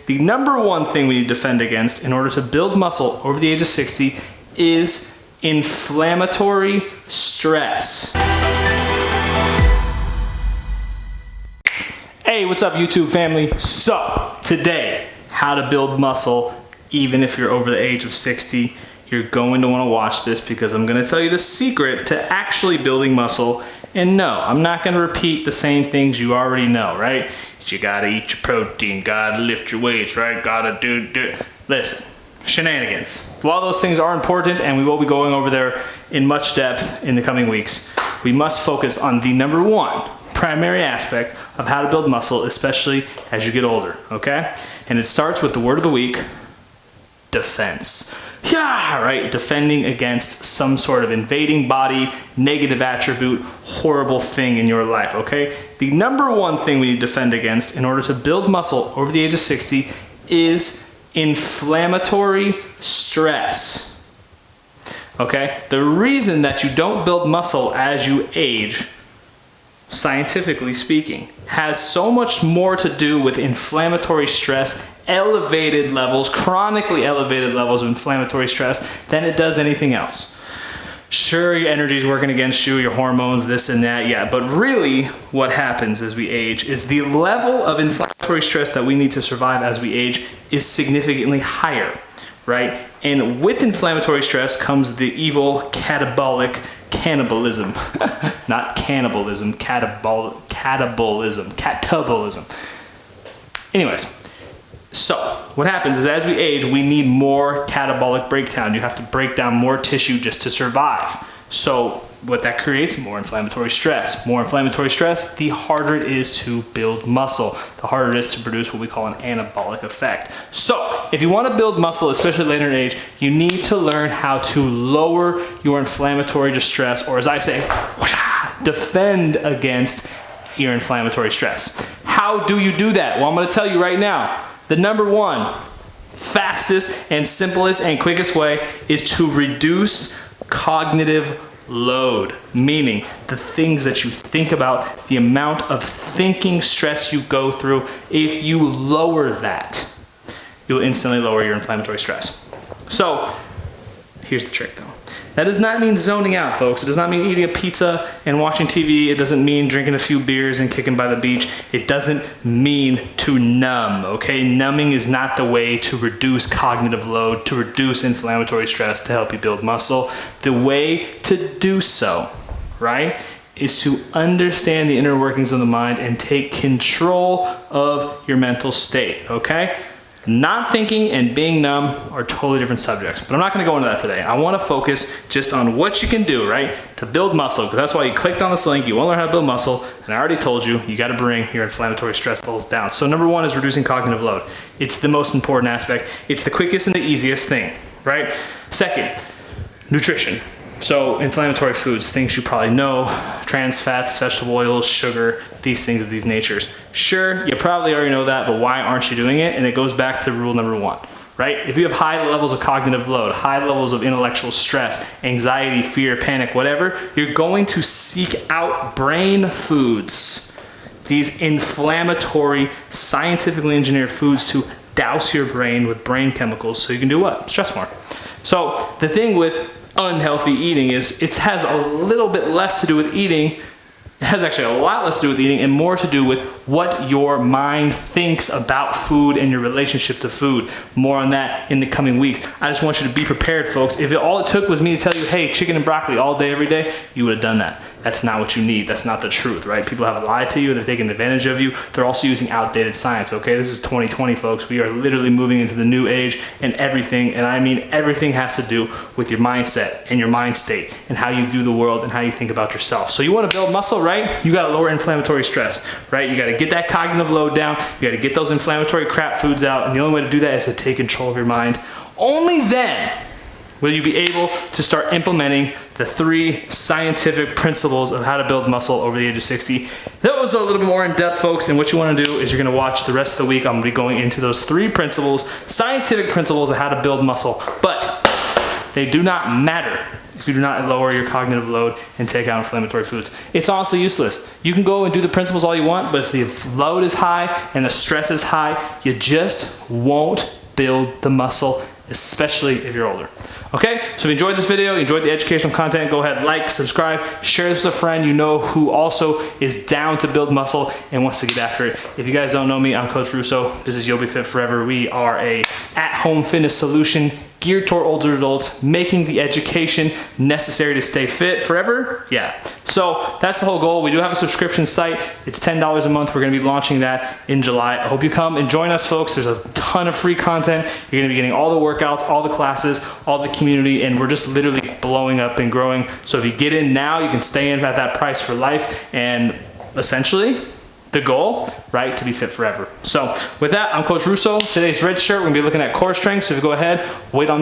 The number one thing we need to defend against in order to build muscle over the age of 60 is inflammatory stress. Hey, what's up YouTube family? So, today, how to build muscle even if you're over the age of 60. You're going to want to watch this because I'm going to tell you the secret to actually building muscle. And no, I'm not going to repeat the same things you already know, right? You gotta eat your protein, gotta lift your weights, right? Gotta do. Listen, shenanigans. While those things are important and we will be going over there in much depth in the coming weeks, we must focus on the number one primary aspect of how to build muscle, especially as you get older, okay? And it starts with the word of the week, defense. Yeah, right, defending against some sort of invading body, negative attribute, horrible thing in your life, okay? The number one thing we need to defend against in order to build muscle over the age of 60 is inflammatory stress, okay? The reason that you don't build muscle as you age, scientifically speaking, has so much more to do with inflammatory stress, elevated levels, chronically elevated levels of inflammatory stress than it does anything else. Sure, your energy is working against you, your hormones, this and that, yeah, but really what happens as we age is the level of inflammatory stress that we need to survive as we age is significantly higher, right? And with inflammatory stress comes the evil catabolic cannibalism. Not cannibalism, catabolism. Anyways, so what happens is as we age, we need more catabolic breakdown. You have to break down more tissue just to survive. So what that creates, more inflammatory stress. More inflammatory stress, the harder it is to build muscle. The harder it is to produce what we call an anabolic effect. So if you want to build muscle, especially later in age, you need to learn how to lower your inflammatory distress, or as I say, defend against your inflammatory stress. How do you do that? Well, I'm going to tell you right now. The number one, fastest and simplest and quickest way is to reduce cognitive load, meaning the things that you think about, the amount of thinking stress you go through. If you lower that, you'll instantly lower your inflammatory stress. So here's the trick though. That does not mean zoning out, folks. It does not mean eating a pizza and watching TV. It doesn't mean drinking a few beers and kicking by the beach. It doesn't mean to numb, okay? Numbing is not the way to reduce cognitive load, to reduce inflammatory stress, to help you build muscle. The way to do so, right, is to understand the inner workings of the mind and take control of your mental state, okay? Not thinking and being numb are totally different subjects, but I'm not gonna go into that today. I wanna focus just on what you can do, right, to build muscle, because that's why you clicked on this link. You wanna learn how to build muscle, and I already told you, you gotta bring your inflammatory stress levels down. So number one is reducing cognitive load. It's the most important aspect. It's the quickest and the easiest thing, right? Second, nutrition. So inflammatory foods, things you probably know, trans fats, vegetable oils, sugar, these things of these natures. Sure, you probably already know that, but why aren't you doing it? And it goes back to rule number one, right? If you have high levels of cognitive load, high levels of intellectual stress, anxiety, fear, panic, whatever, you're going to seek out brain foods, these inflammatory, scientifically engineered foods to douse your brain with brain chemicals so you can do what? Stress more. So the thing with unhealthy eating is it has a little bit less to do with eating. It has actually a lot less to do with eating and more to do with what your mind thinks about food and your relationship to food. More on that in the coming weeks. I just want you to be prepared, folks. If all it took was me to tell you, hey, chicken and broccoli all day, every day, you would have done that. That's not what you need. That's not the truth, right? People have lied to you. They're taking advantage of you. They're also using outdated science, okay? This is 2020, folks. We are literally moving into the new age, and everything, and I mean everything, has to do with your mindset and your mind state and how you view the world and how you think about yourself. So you want to build muscle, right? You got to lower inflammatory stress, right? You got to get that cognitive load down. You got to get those inflammatory crap foods out, and the only way to do that is to take control of your mind. Only then will you be able to start implementing the 3 scientific principles of how to build muscle over the age of 60. That was a little bit more in depth, folks, and what you want to do is you're going to watch the rest of the week. I'm going to be going into those 3 principles, scientific principles of how to build muscle, but they do not matter if you do not lower your cognitive load and take out inflammatory foods. It's honestly useless. You can go and do the principles all you want, but if the load is high and the stress is high, you just won't build the muscle, especially if you're older. Okay, so if you enjoyed this video, you enjoyed the educational content, go ahead, like, subscribe, share this with a friend you know who also is down to build muscle and wants to get after it. If you guys don't know me, I'm Coach Russo. This is You'll Be Fit Forever. We are a at-home fitness solution geared toward older adults, making the education necessary to stay fit forever. Yeah, so that's the whole goal. We do have a subscription site. It's $10 a month. We're gonna be launching that in July. I hope you come and join us, folks. There's a ton of free content. You're gonna be getting all the workouts, all the classes, all the community, and we're just literally blowing up and growing. So if you get in now, you can stay in at that price for life, and essentially, the goal, right, to be fit forever. So with that, I'm Coach Russo. Today's red shirt, we're gonna be looking at core strength. So if you go ahead, wait on